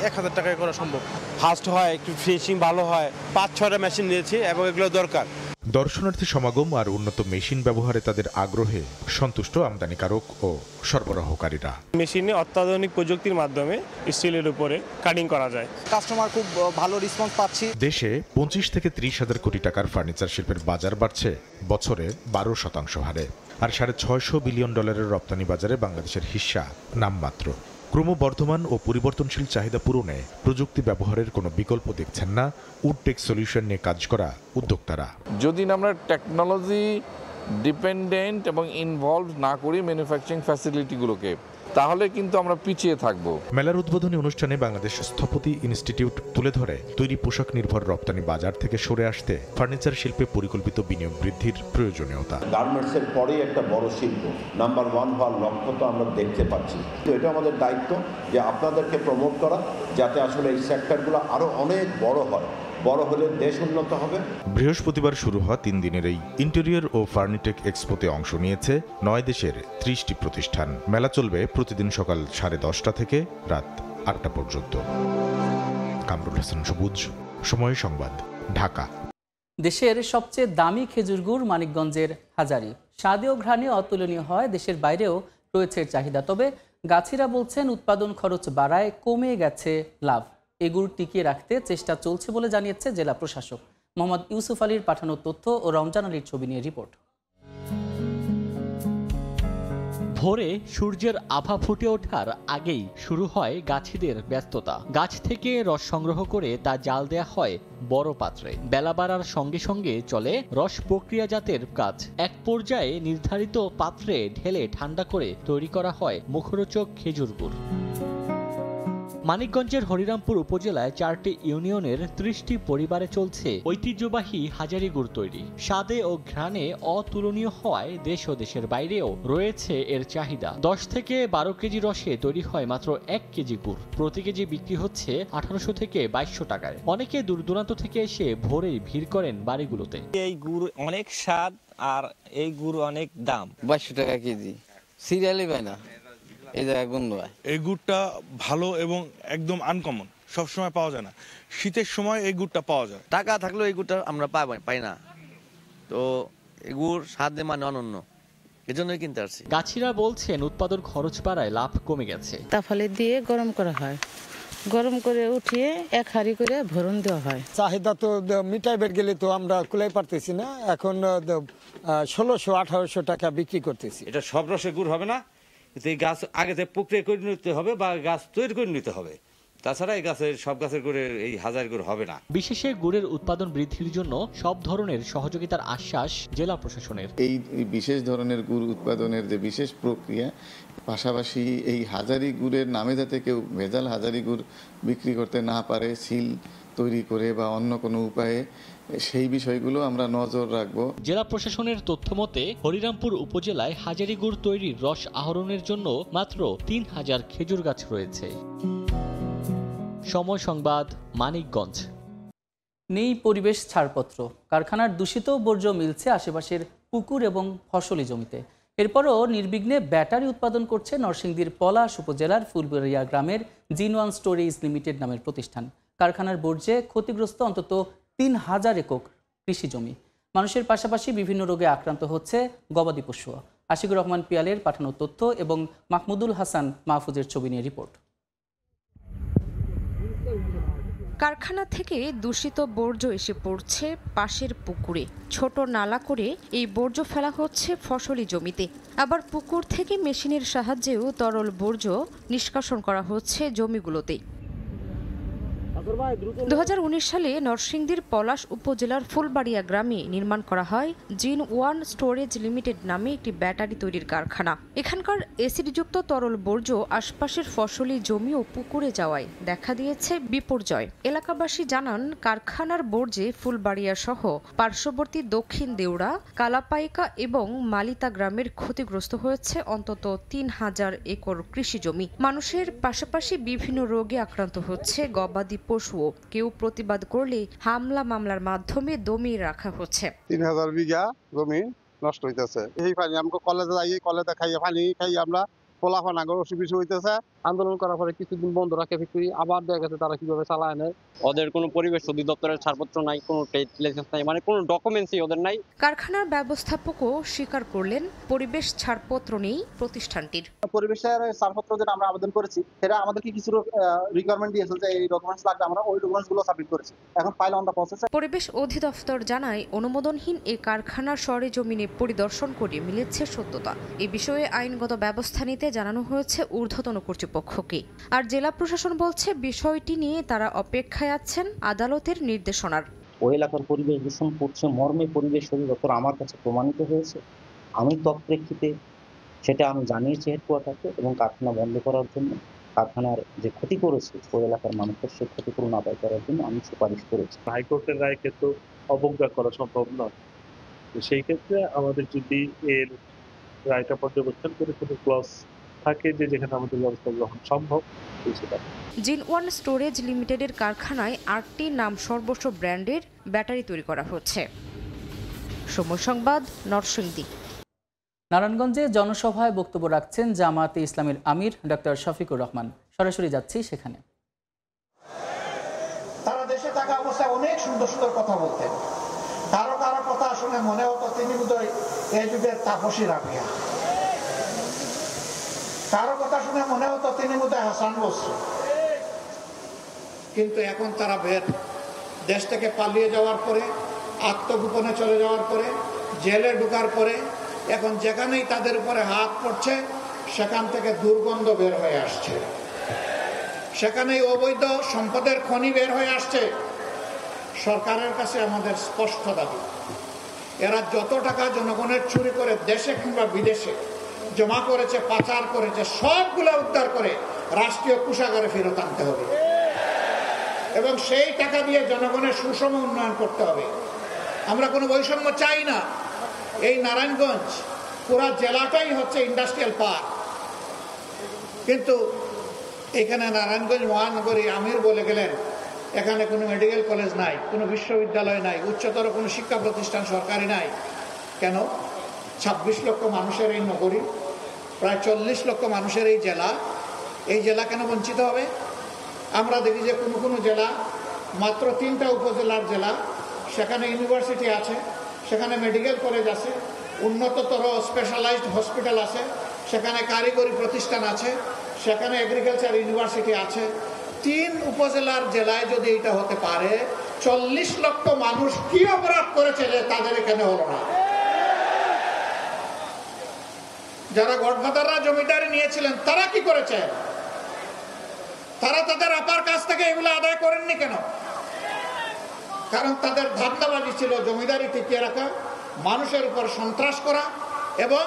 1,000 টাকায় করা সম্ভব। ফাস্ট হয়, একটু ফিনিশিং ভালো হয়। 5-6টা মেশিন নিয়েছি এবং এগুলো দরকার। দর্শনার্থী সমাগম আর উন্নত মেশিন ব্যবহারে তাদের আগ্রহে সন্তুষ্ট আমদানিকারক ও সরবরাহকারীরা। মেশিনে অত্যাধুনিক প্রযুক্তির মাধ্যমে স্টিলের উপরে কাটিং করা যায়। কাস্টমার খুব ভালো রেসপন্স পাচ্ছি। দেশে 25 থেকে 30 হাজার কোটি টাকার ফার্নিচার শিল্পের বাজার বাড়ছে বছরে 12% হারে, আর $650 বিলিয়ন রপ্তানি বাজারে বাংলাদেশের হিস্সা নামমাত্র। ক্রমবর্ধমান ও পরিবর্তনশীল চাহিদা পূরণে প্রযুক্তি ব্যবহারের কোনো বিকল্প দেখছেন না উডটেক সলিউশন নিয়ে কাজ করা উদ্যোক্তারা। যদি আমরা টেকনোলজি ডিপেন্ডেন্ট এবং ইনভলভ না করি ম্যানুফ্যাকচারিং ফ্যাসিলিটিগুলোকে, তাহলে কিন্তু আমরা পিছিয়ে থাকব। মেলার উদ্বোধনী অনুষ্ঠানে বাংলাদেশ স্থপতি ইনস্টিটিউট তুলে ধরে তৈরি পোশাক নির্ভর রপ্তানি বাজার থেকে সরে আসতে ফার্নিচার শিল্পে পরিকল্পিত বিনিয়োগ বৃদ্ধির প্রয়োজনীয়তা। গার্মেন্টসের পরেই একটা বড় শিল্প নাম্বার 1 হওয়ার লক্ষ্য তো আমরা দেখতে পাচ্ছি, তো এটা আমাদের দায়িত্ব যে আপনাদেরকে প্রমোট করা, যাতে আসলে এই সেক্টরগুলো আরো অনেক বড় হয়। বড় হলে দেশ উন্নত হবে। বৃহস্পতিবার শুরু হওয়া 3 দিনের এই ইন্টেরিয়র ও ফার্নিটেক এক্সপোতে অংশ নিয়েছে 9 দেশের 30টি প্রতিষ্ঠান। মেলা চলবে প্রতিদিন সকাল 10:30 থেকে রাত 8টা পর্যন্ত। কামরুল হাসান সবুজ, সময় সংবাদ, ঢাকা। দেশের সবচেয়ে দামি খেজুর গুড় মানিকগঞ্জের হাজারি। স্বাদে ও ঘ্রাণে অতুলনীয় হয়, দেশের বাইরেও রয়েছে চাহিদা। তবে গাছিরা বলছেন উৎপাদন খরচ বাড়ায় কমে গেছে লাভ। এই গুড় টিকিয়ে রাখতে চেষ্টা চলছে বলে জানিয়েছে জেলা প্রশাসক। মোহাম্মদ ইউসুফ আলীর পাঠানো তথ্য ও রমজান আলীর ছবি নিয়ে রিপোর্ট। ভোরে সূর্যের আভা ফুটে ওঠার আগেই শুরু হয় গাছিদের ব্যস্ততা। গাছ থেকে রস সংগ্রহ করে তা জাল দেয়া হয় বড় পাত্রে। বেলা বাড়ার সঙ্গে সঙ্গে চলে রস প্রক্রিয়াজাতের কাজ। এক পর্যায়ে নির্ধারিত পাত্রে ঢেলে ঠান্ডা করে তৈরি করা হয় মুখরোচক খেজুর গুড়। মানিকগঞ্জের হরিরামপুর উপজেলায় 4টি ইউনিয়নের 30টি পরিবারে চলছে ঐতিহ্যবাহী হাজারি গুড় তৈরি। স্বাদে ও ঘ্রাণে অতুলনীয় হওয়ায় দেশ ও দেশের বাইরেও রয়েছে এর চাহিদা। 10 থেকে 12 কেজি রসে তৈরি হয় মাত্র 1 কেজি গুড়। প্রতি কেজি বিক্রি হচ্ছে 1800 থেকে 2200 টাকায়। অনেকে দূর দূরান্ত থেকে এসে ভোরেই ভিড় করেন বাড়িগুলোতে। এই গুড় অনেক স্বাদ আর এই গুড় অনেক দাম। 2200 টাকা কেজি, সিরিয়ালি পায় না। এই গুড়টা ভালো এবং একদম আনকমন, সবসময় পাওয়া যায় না। শীতের সময় এই গুড়টা পাওয়া যায়। টাকা থাকলেও এই গুড়টা আমরা পাই না, তো এই গুড় স্বাদে মানে অনন্য, এজন্যই কিনতে আসছি। গাছিরা বলছেন উৎপাদন খরচ বাড়ায় লাভ কমে গেছে। তাফালে দিয়ে গরম করা হয়, গরম করে উঠিয়ে 1 হাঁড়ি করে ভরণ দেওয়া হয়। চাহিদা তো মিটাইবার গেলে তো আমরা কুলাই পারতেছি না। এখন 1600-1800 টাকা বিক্রি করতেছি। এটা সব রসে গুড় হবে না, এই গাছ আগে থেকে প্রক্রিয়া করে নিতে হবে বা গাছ তৈরি করে নিতে হবে। তাছাড়া এই গাছের সব গাছের গুড়ে এই হাজার গুড় হবে না। বিশেষে গুড়ের উৎপাদন বৃদ্ধির জন্য সব ধরনের সহযোগিতার আশ্বাস জেলা প্রশাসনের। এই বিশেষ ধরনের গুড় উৎপাদনের যে বিশেষ প্রক্রিয়া, পাশাপাশি এই হাজারি গুড়ের নামে যাতে কেউ ভেজাল হাজারি গুড় বিক্রি করতে না পারে সিল তৈরি করে বা অন্য কোনো উপায়ে, সেই বিষয়গুলো আমরা নজর রাখব। জেলা প্রশাসনের তথ্য মতে হরিরামপুর উপজেলায় হাজারি গুড় তৈরির রস আহরণের জন্য মাত্র 3000 খেজুর গাছ রয়েছে। সময় সংবাদ, মানিকগঞ্জ। নেই পরিবেশ ছাড়পত্র। কারখানার দূষিত বর্জ্য মিলছে আশেপাশের পুকুর এবং ফসলি জমিতে। এরপরও নির্বিঘ্নে ব্যাটারি উৎপাদন করছে নরসিংদীর পলাশ উপজেলার ফুলবাড়িয়া গ্রামের জিনওয়ান স্টোরেজ লিমিটেড নামের প্রতিষ্ঠান। কারখানার বর্জ্যে ক্ষতিগ্রস্ত অন্তত 3000 একক কৃষি জমি। মানুষের পাশাপাশি বিভিন্ন রোগে আক্রান্ত হচ্ছে গবাদি পশুও। আশিকুর রহমান পিয়ালের পাঠানো তথ্য এবং মাহমুদুল হাসান মাহফুজের ছবি নিয়ে রিপোর্ট। কারখানা থেকে দূষিত বর্জ্য এসে পড়ছে পাশের পুকুরে। ছোট নালা করে এই বর্জ্য ফেলা হচ্ছে ফসলি জমিতে। আবার পুকুর থেকে মেশিনের সাহায্যেও তরল বর্জ্য নিষ্কাশন করা হচ্ছে জমিগুলোতে। 2019 সালে নরসিংদীর পলাশ উপজেলার ফুলবাড়িয়া গ্রামে নির্মাণ করা হয় জিন-ওয়ান স্টোরেজ লিমিটেড নামে একটি ব্যাটারি তৈরির কারখানা। এখানকার এসিডযুক্ত তরল বর্জ্য আশপাশের ফসলি জমি ও পুকুরে যাওয়ায় দেখা দিয়েছে বিপর্যয়। এলাকাবাসী জানান, কারখানার বর্জ্যে ফুলবাড়িয়া সহ পার্শ্ববর্তী দক্ষিণ দেউড়া, কালাপাইকা এবং মালিতা গ্রামের ক্ষতিগ্রস্ত হয়েছে অন্তত 3000 একর কৃষি জমি। মানুষের পাশাপাশি বিভিন্ন রোগে আক্রান্ত হচ্ছে গবাদি পশুও। কেউ প্রতিবাদ করলে হামলা মামলার মাধ্যমে দমিয়ে রাখা হচ্ছে। 3000 বিঘা জমি নষ্ট হইতেছে। এই পানি আমরা কলেজে যাই, কলেজে খাইয়ে পানি খাই আমরা পোলাপান আগর অসুবিধা হইতেছে। আন্দোলন করার পরে কিছুদিন বন্ধ রাখে ফ্যাক্টরি, আবার দেখা গেছে তারা কিভাবে চালায় নেয়। ওদের কোনো পরিবেশ অধিদপ্তরের ছাড়পত্র নাই, কোনো ট্রেড লাইসেন্স নাই, মানে কোনো ডকুমেন্টসই ওদের নাই। কারখানার ব্যবস্থাপকও স্বীকার করলেন পরিবেশ ছাড়পত্র নেই প্রতিষ্ঠানটির। পরিবেশের ছাড়পত্র যেটা আমরা আবেদন করেছি সেটা আমাদেরকে কিছু রিকোয়ারমেন্ট দিয়েছে যে এই ডকুমেন্টস লাগবে, আমরা ওই ডকুমেন্টসগুলো সাবমিট করেছি, এখন ফাইল অন দ্য প্রসেস। পরিবেশ অধিদপ্তর জানায় অনুমোদনহীন এই কারখানার সরেজমিনে পরিদর্শন করে মিলেছে সত্যতা। এই বিষয়ে আইনগত ব্যবস্থা নিতে জানানো হয়েছে ঊর্ধ্বতন কর্তৃপক্ষকে। আর জেলা প্রশাসন বলছে বিষয়টি নিয়ে তারা অপেক্ষায় আছেন আদালতের নির্দেশনার। ওই এলাকার পরিবেশ দূষণ করছে মর্মে পরিবেশ অধিদপ্তর আমার কাছে প্রমাণিত হয়েছে। আমি তৎপ্রেক্ষিতে সেটা আমি জানিয়েছি হেডকোয়ার্টারকে এবং কারখানা বন্ধ করার জন্য, কারখানার যে ক্ষতি করেছে ওই এলাকার মানুষের সে ক্ষতিপূরণ আদায় করার জন্য আমি সুপারিশ করেছি। হাইকোর্টের রায়কে তো অবজ্ঞা করা সম্ভব নয়, সেই ক্ষেত্রে আমাদের যদি এর রায়টা পর্যবেক্ষণ করে কোনো ক্লজ থাকে যে যেখানে আমাদের ব্যবস্থা গ্রহণ সম্ভব সেটা। জিন ওয়ান স্টোরেজ লিমিটেডের কারখানায় 8টি নাম সর্বস্ব ব্র্যান্ডের ব্যাটারি তৈরি করা হচ্ছে। সময় সংবাদ, নরসিংদী। নারায়ণগঞ্জে জনসভায় বক্তব্য রাখছেন জামায়াতে ইসলামীর আমির ডক্টর শফিকুর রহমান। সরাসরি যাচ্ছি সেখানে। তারা দেশে থাকা অবস্থায় অনেক সুন্দর সুন্দর কথা বলতেন। কারো কারো কথা শুনে মনে হতো তিনি বোধহয় এই যুগের তাপসী রাবিয়া, কারো কথা শুনে মনে হতো তিনি বোধহয় হাসান বসু। কিন্তু এখন তারা দেশ থেকে পালিয়ে যাওয়ার পরে, আত্মগোপনে চলে যাওয়ার পরে, জেলে ঢোকার পরে এখন যেখানেই তাদের উপরে হাত পড়ছে সেখান থেকে দুর্গন্ধ বের হয়ে আসছে, সেখানেই অবৈধ সম্পদের খনি বের হয়ে আসছে। সরকারের কাছে আমাদের স্পষ্ট দাবি, এরা যত টাকা জনগণের চুরি করে দেশে কিংবা বিদেশে জমা করেছে, পাচার করেছে, সবগুলো উদ্ধার করে রাষ্ট্রীয় কোষাগারে ফেরত আনতে হবে এবং সেই টাকা দিয়ে জনগণের সুষম উন্নয়ন করতে হবে। আমরা কোনো বৈষম্য চাই না। এই নারায়ণগঞ্জ পুরা জেলাটাই হচ্ছে ইন্ডাস্ট্রিয়াল পার্ক, কিন্তু এখানে নারায়ণগঞ্জ মহানগরী আমির বলে গেলেন এখানে কোনো মেডিকেল কলেজ নাই, কোনো বিশ্ববিদ্যালয় নাই, উচ্চতর কোনো শিক্ষা প্রতিষ্ঠান সরকারি নাই। কেন? 26 লক্ষ মানুষের এই নগরী, প্রায় 40 লক্ষ মানুষের এই জেলা কেন বঞ্চিত হবে? আমরা দেখি যে কোনো কোনো জেলা, মাত্র 3টা উপজেলার জেলা, সেখানে ইউনিভার্সিটি আছে, সেখানে মেডিকেল কলেজ আছে, উন্নততর স্পেশালাইজড হসপিটাল আছে, সেখানে কারিগরি প্রতিষ্ঠান আছে, সেখানে এগ্রিকালচার ইউনিভার্সিটি আছে। 3 উপজেলার জেলায় যদি এটা হতে পারে, 40 লক্ষ মানুষ কি অপরাধ করেছে যে তাদের এখানে হলো না? যারা গডফাদাররা জমিদারি নিয়েছিলেন তারা কি করেছে? তারা তাদের আপার কাছ থেকে এগুলো আদায় করেননি কেন? কারণ তাদের ধান্দাবাজি ছিল জমিদারি টিকিয়ে রাখা, মানুষের উপর সন্ত্রাস করা এবং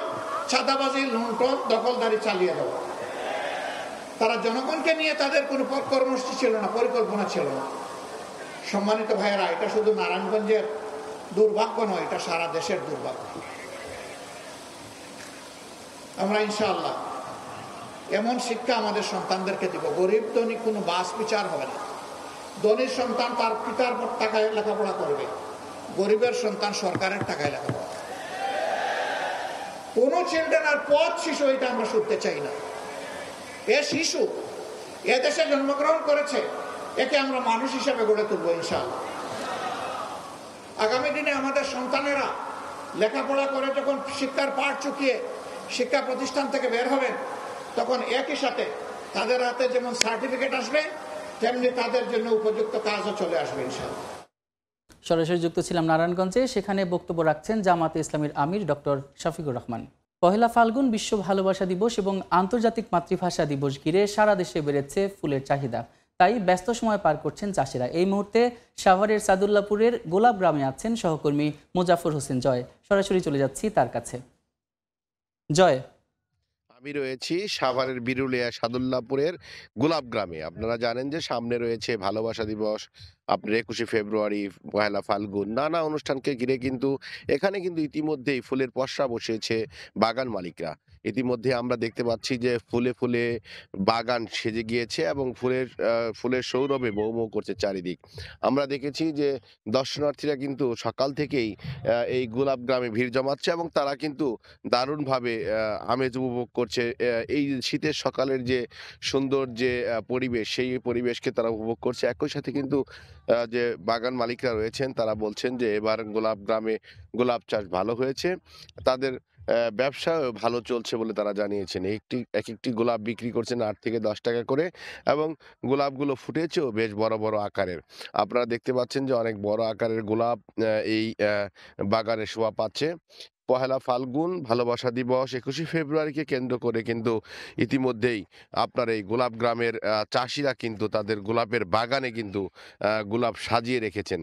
চাঁদাবাজি, লুণ্ঠন, দখলদারি চালিয়ে দেওয়া। তারা জনগণকে নিয়ে তাদের কোনো কর্মসূচি ছিল না, পরিকল্পনা ছিল না। সম্মানিত ভাইয়েরা, এটা শুধু নারায়ণগঞ্জের দুর্ভাগ্য নয়, এটা সারা দেশের দুর্ভাগ্য। আমরা ইনশাআল্লাহ এমন শিক্ষা আমাদের সন্তানদেরকে দিব, গরিব ধনী কোনো বাস বিচার হবে না। ধনীর সন্তান তার পিতার টাকায় লেখাপড়া করবে, গরিবের সন্তান সরকারের টাকায় লেখাপড়া। কোন চিলড্রেন আর পথ শিশু, এটা আমরা শুনতে চাই না। এ শিশু এ দেশে জন্মগ্রহণ করেছে, একে আমরা মানুষ হিসেবে গড়ে তুলবো ইনশাআল্লাহ। আগামী দিনে আমাদের সন্তানেরা লেখাপড়া করে যখন শিক্ষার পাঠ চুকিয়ে শিক্ষা প্রতিষ্ঠান থেকে বের হবেন, তখন একই সাথে তাদের হাতে যেমন সার্টিফিকেট আসবে, তেমনি তাদের জন্য উপযুক্ত কাজও চলে আসবে ইনশাআল্লাহ। সরাসরি যুক্ত ছিলাম নারায়ণগঞ্জে। সেখানে বক্তব্য রাখছেন জামায়াতে ইসলামীর আমির ডক্টর শফিকুর রহমান। পহেলা ফাল্গুন বিশ্ব ভালোবাসা দিবস এবং আন্তর্জাতিক মাতৃভাষা দিবস ঘিরে সারা দেশে বেড়েছে ফুলের চাহিদা। তাই ব্যস্ত সময় পার করছেন চাষিরা। এই মুহূর্তে সাভারের সাদুল্লাপুরের গোলাপ গ্রামে আছেন সহকর্মী মোজাফর হোসেন জয়। সরাসরি চলে যাচ্ছি তার কাছে। জয়, আমি রয়েছি সাভারের বিরুলিয়া সাদুল্লাপুরের গোলাপ গ্রামে। আপনারা জানেন যে সামনে রয়েছে ভালোবাসা দিবস, আপনার 21শে ফেব্রুয়ারি, পহেলা ফাল্গুন, নানা অনুষ্ঠানকে ঘিরে কিন্তু এখানে কিন্তু ইতিমধ্যেই ফুলের পসরা বসিয়েছে বাগান মালিকরা। ইতিমধ্যে আমরা দেখতে পাচ্ছি যে ফুলে ফুলে বাগান সেজে গিয়েছে এবং ফুলের সৌরভে মৌ মৌ করছে চারিদিক। আমরা দেখেছি যে দর্শনার্থীরা কিন্তু সকাল থেকেই এই গোলাপ গ্রামে ভিড় জমাচ্ছে এবং তারা কিন্তু দারুণভাবে আমেজ উপভোগ করছে। এই শীতের সকালের যে সুন্দর যে পরিবেশ, সেই পরিবেশকে তারা উপভোগ করছে। একই সাথে কিন্তু যে বাগান মালিকরা রয়েছেন তারা বলছেন যে এবার গোলাপ গ্রামে গোলাপ চাষ ভালো হয়েছে, তাদের ব্যবসাও ভালো চলছে বলে তারা জানিয়েছেন। এক একটি গোলাপ বিক্রি করছেন 8 থেকে 10 টাকা করে এবং গোলাপগুলো ফুটেছেও বেশ বড় বড় আকারের। আপনারা দেখতে পাচ্ছেন যে অনেক বড় আকারের গোলাপ এই বাগানে শোভা পাচ্ছে। পহেলা ফাল্গুন, ভালোবাসা দিবস, 21শে ফেব্রুয়ারিকে কেন্দ্র করে কিন্তু ইতিমধ্যেই আপনার এই গোলাপ গ্রামের চাষিরা কিন্তু তাদের গোলাপের বাগানে কিন্তু গোলাপ সাজিয়ে রেখেছেন।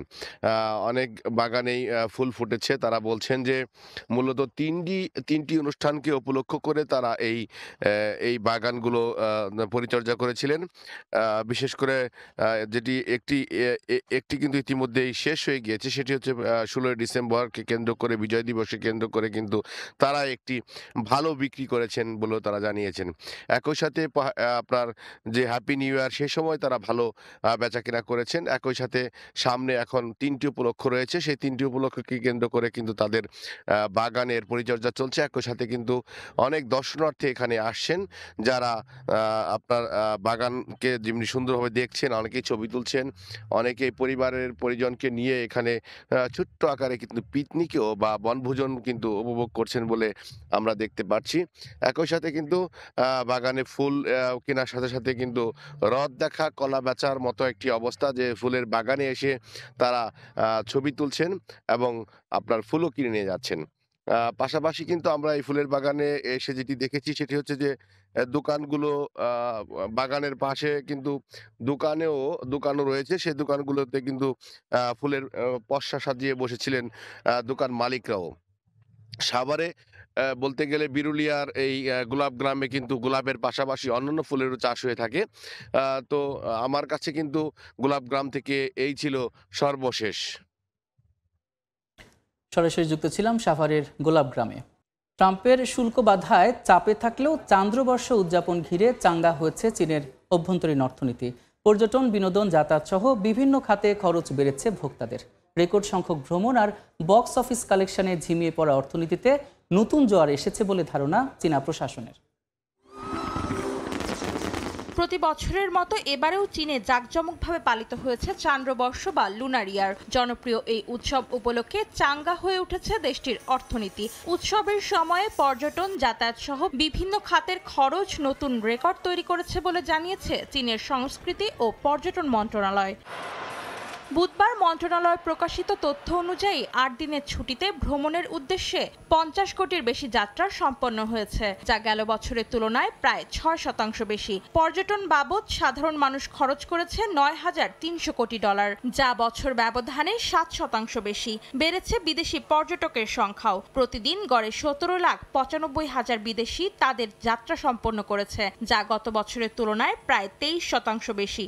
অনেক বাগানেই ফুল ফুটেছে। তারা বলছেন যে মূলত তিনটি অনুষ্ঠানকে উপলক্ষ করে তারা এই বাগানগুলো পরিচর্যা করেছিলেন। বিশেষ করে যেটি একটি কিন্তু ইতিমধ্যেই শেষ হয়ে গিয়েছে, সেটি হচ্ছে 16 ডিসেম্বরকে কেন্দ্র করে, বিজয় দিবসকে কেন্দ্র করে কিন্তু তারা একটি ভালো বিক্রি করেছেন বলেও তারা জানিয়েছেন। একই সাথে আপনার যে হ্যাপি নিউ ইয়ার, সে সময় তারা ভালো বেচাকেনা করেছেন। একই সাথে সামনে এখন 3টি উপলক্ষ রয়েছে, সেই 3টি উপলক্ষকে কেন্দ্র করে কিন্তু তাদের বাগানের পরিচর্যা চলছে। একই সাথে কিন্তু অনেক দর্শনার্থী এখানে আসছেন, যারা আপনার বাগানকে যেমনি সুন্দরভাবে দেখছেন, অনেকেই ছবি তুলছেন, অনেকেই পরিবারের পরিজনকে নিয়ে এখানে ছোট্ট আকারে কিন্তু পিকনিকও বা বনভোজন কিন্তু উপভোগ করছেন বলে আমরা দেখতে পাচ্ছি। একই সাথে কিন্তু বাগানে ফুল কেনার সাথে সাথে কিন্তু রথ দেখা, কলা বেচার মতো একটি অবস্থা, যে ফুলের বাগানে এসে তারা ছবি তুলছেন এবং আপনার ফুলও কিনে নিয়ে যাচ্ছেন। পাশাপাশি কিন্তু আমরা এই ফুলের বাগানে এসে যেটি দেখেছি সেটি হচ্ছে যে দোকানগুলো বাগানের পাশে কিন্তু দোকানও রয়েছে। সেই দোকানগুলোতে কিন্তু ফুলের পসরা সাজিয়ে বসেছিলেন দোকান মালিকরাও। সাভারে বলতে গেলে বিরুলিয়ার এই গোলাপ গ্রামে কিন্তু গোলাপের পাশাপাশি অন্যান্য ফুলেরও চাষ হয়ে থাকে। তো আমার কাছে কিন্তু গোলাপ গ্রাম থেকে এই ছিল সর্বশেষ। সরাসরি যুক্ত ছিলাম সাভারের গোলাপ গ্রামে। ট্রাম্পের শুল্ক বাধায় চাপে থাকলেও চান্দ্রবর্ষ উদযাপন ঘিরে চাঙ্গা হয়েছে চীনের অভ্যন্তরীণ অর্থনীতি। পর্যটন, বিনোদন, যাতায়াত সহ বিভিন্ন খাতে খরচ বেড়েছে ভোক্তাদের। রেকর্ড সংখ্যক ভ্রমণ আর বক্স অফিস কালেকশনে ঝিমিয়ে পড়া অর্থনীতিতে নতুন জোয়ার এসেছে বলে ধারণা চীনা প্রশাসনের। প্রতি বছরের মতো এবারেও চীনে জাঁকজমকভাবে পালিত হয়েছে চান্দ্রবর্ষ বা লুনার ইয়ার। জনপ্রিয় এই উৎসব উপলক্ষে চাঙ্গা হয়ে উঠেছে দেশটির অর্থনীতি। উৎসবের সময়ে পর্যটন, যাতায়াত সহ বিভিন্ন খাতের খরচ নতুন রেকর্ড তৈরি করেছে বলে জানিয়েছে চীনের সংস্কৃতি ও পর্যটন মন্ত্রণালয়। বুধবার মন্ত্রণালয় প্রকাশিত তথ্য অনুযায়ী 8 দিনের ছুটিতে ভ্রমণের উদ্দেশ্যে 50 কোটির বেশি যাত্রা সম্পন্ন হয়েছে, যা গেল বছরের তুলনায় প্রায় 6% বেশি। পর্যটন বাবদ সাধারণ মানুষ খরচ করেছে $9,300 কোটি, যা বছর ব্যবধানে 7% বেশি। বেড়েছে বিদেশি পর্যটকের সংখ্যাও। প্রতিদিন গড়ে 17,95,000 বিদেশি তাদের যাত্রা সম্পন্ন করেছে, যা গত বছরের তুলনায় প্রায় 23% বেশি।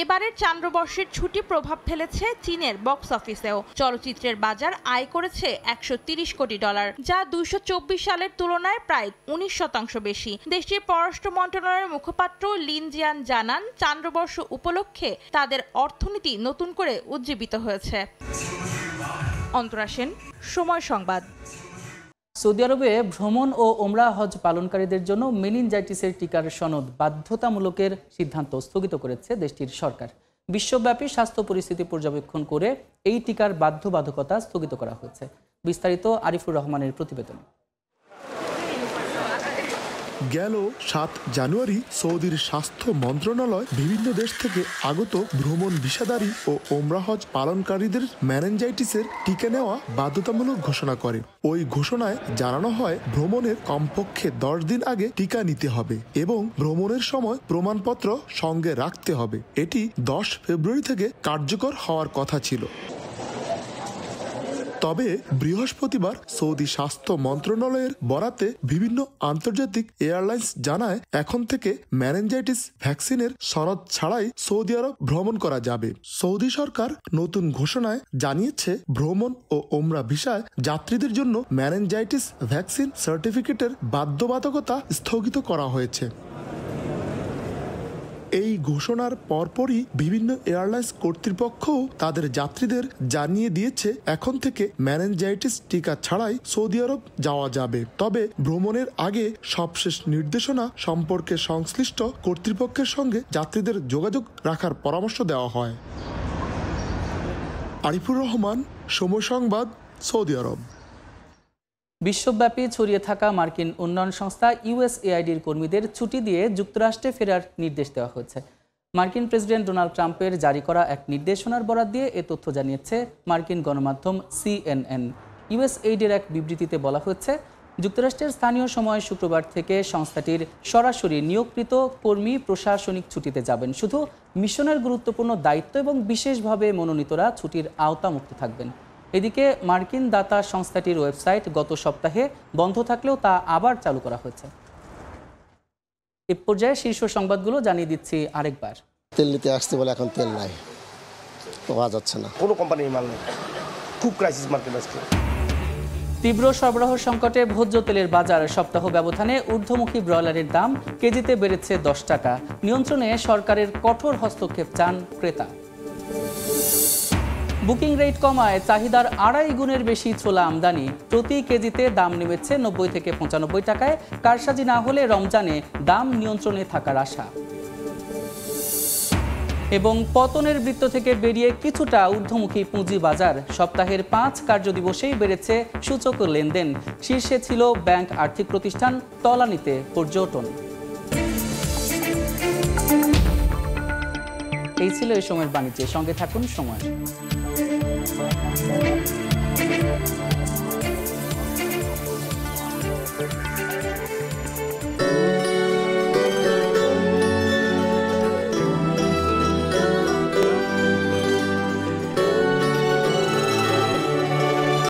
এবারের চান্দ্রবর্ষের ছুটি প্রভাব ফেলেছে চীনের বক্স অফিসেও। চলচ্চিত্রের বাজার আয় করেছে $130 কোটি, যা 2024 সালের তুলনায় প্রায় 19% বেশি। দেশটির পররাষ্ট্র মন্ত্রণালয়ের মুখপাত্র লিন জিয়ান জানান, চান্দ্রবর্ষ উপলক্ষে তাদের অর্থনীতি নতুন করে উজ্জীবিত হয়েছে। অন্তরা সেন, সময় সংবাদ। সৌদি আরবে ভ্রমণ ও ওমরা হজ পালনকারীদের জন্য মেনিনজাইটিসের টিকার সনদ বাধ্যতামূলকের সিদ্ধান্ত স্থগিত করেছে দেশটির সরকার। বিশ্বব্যাপী স্বাস্থ্য পরিস্থিতি পর্যবেক্ষণ করে এই টিকার বাধ্যবাধকতা স্থগিত করা হয়েছে। বিস্তারিত আরিফুর রহমানের প্রতিবেদন। গেল 7 জানুয়ারি সৌদির স্বাস্থ্য মন্ত্রণালয় বিভিন্ন দেশ থেকে আগত ভ্রমণ ভিসাধারী ও ওমরা হজ পালনকারীদের মেনিনজাইটিসের টিকা নেওয়া বাধ্যতামূলক ঘোষণা করে। ওই ঘোষণায় জানানো হয় ভ্রমণের কমপক্ষে 10 দিন আগে টিকা নিতে হবে এবং ভ্রমণের সময় প্রমাণপত্র সঙ্গে রাখতে হবে। এটি 10 ফেব্রুয়ারি থেকে কার্যকর হওয়ার কথা ছিল। তবে বৃহস্পতিবার সৌদি স্বাস্থ্য মন্ত্রণালয়ের বরাতে বিভিন্ন আন্তর্জাতিক এয়ারলাইন্স জানায় এখন থেকে মেনিনজাইটিস ভ্যাকসিনের শরত ছাড়াই সৌদি আরব ভ্রমণ করা যাবে। সৌদি সরকার নতুন ঘোষণায় জানিয়েছে ভ্রমণ ও ওমরা ভিসায় যাত্রীদের জন্য মেনিনজাইটিস ভ্যাকসিন সার্টিফিকেটের বাধ্যবাধকতা স্থগিত করা হয়েছে। এই ঘোষণার পরপরই বিভিন্ন এয়ারলাইন্স কর্তৃপক্ষও তাদের যাত্রীদের জানিয়ে দিয়েছে এখন থেকে মেনিনজাইটিস টিকা ছাড়াই সৌদি আরব যাওয়া যাবে। তবে ভ্রমণের আগে সবশেষ নির্দেশনা সম্পর্কে সংশ্লিষ্ট কর্তৃপক্ষের সঙ্গে যাত্রীদের যোগাযোগ রাখার পরামর্শ দেওয়া হয়। আরিফুর রহমান, সময় সংবাদ, সৌদি আরব। বিশ্বব্যাপী ছড়িয়ে থাকা মার্কিন উন্নয়ন সংস্থা ইউএসএআইডির কর্মীদের ছুটি দিয়ে যুক্তরাষ্ট্রে ফেরার নির্দেশ দেওয়া হয়েছে। মার্কিন প্রেসিডেন্ট ডোনাল্ড ট্রাম্পের জারি করা এক নির্দেশনার বরাত দিয়ে এ তথ্য জানিয়েছে মার্কিন গণমাধ্যম CNN। ইউএসএইডের এক বিবৃতিতে বলা হয়েছে, যুক্তরাষ্ট্রের স্থানীয় সময় শুক্রবার থেকে সংস্থাটির সরাসরি নিয়োগকৃত কর্মী প্রশাসনিক ছুটিতে যাবেন। শুধু মিশনের গুরুত্বপূর্ণ দায়িত্ব এবং বিশেষভাবে মনোনীতরা ছুটির আওতামুক্ত থাকবেন। এদিকে মার্কিন দাতা সংস্থাটির ওয়েবসাইট গত সপ্তাহে বন্ধ থাকলেও তা আবার চালু করা হয়েছে। এ পর্যায়ে শীর্ষ সংবাদগুলো জানিয়ে দিচ্ছি আরেকবার। তেল নিতে আসতে বলে এখন তেল নাই, পাওয়া যাচ্ছে না, কোনো কোম্পানির মাল নেই, খুব ক্রাইসিস মার্কেট আজকে। তীব্র সরবরাহ সংকটে ভোজ্য তেলের বাজার সপ্তাহ ব্যবধানে ঊর্ধ্বমুখী ব্রয়লারের দাম কেজিতে বেড়েছে 10 টাকা। নিয়ন্ত্রণে সরকারের কঠোর হস্তক্ষেপ চান ক্রেতা। বুকিং রেট কমায় চাহিদার 2.5 গুণের বেশি ছোলা আমদানি। প্রতি কেজিতে দাম নেমেছে 90 থেকে 95 টাকায়। কারসাজি না হলে রমজানে দাম নিয়ন্ত্রণে থাকার আশা। এবং পতনের বৃত্ত থেকে বেরিয়ে কিছুটা ঊর্ধ্বমুখী পুঁজি বাজার। সপ্তাহের 5 কার্যদিবসেই বেড়েছে সূচক লেনদেন। শীর্ষে ছিল ব্যাংক, আর্থিক প্রতিষ্ঠান, তলানিতে পর্যটন। এই ছিল এই সময়ের বাণিজ্যের সঙ্গে থাকুন সময়।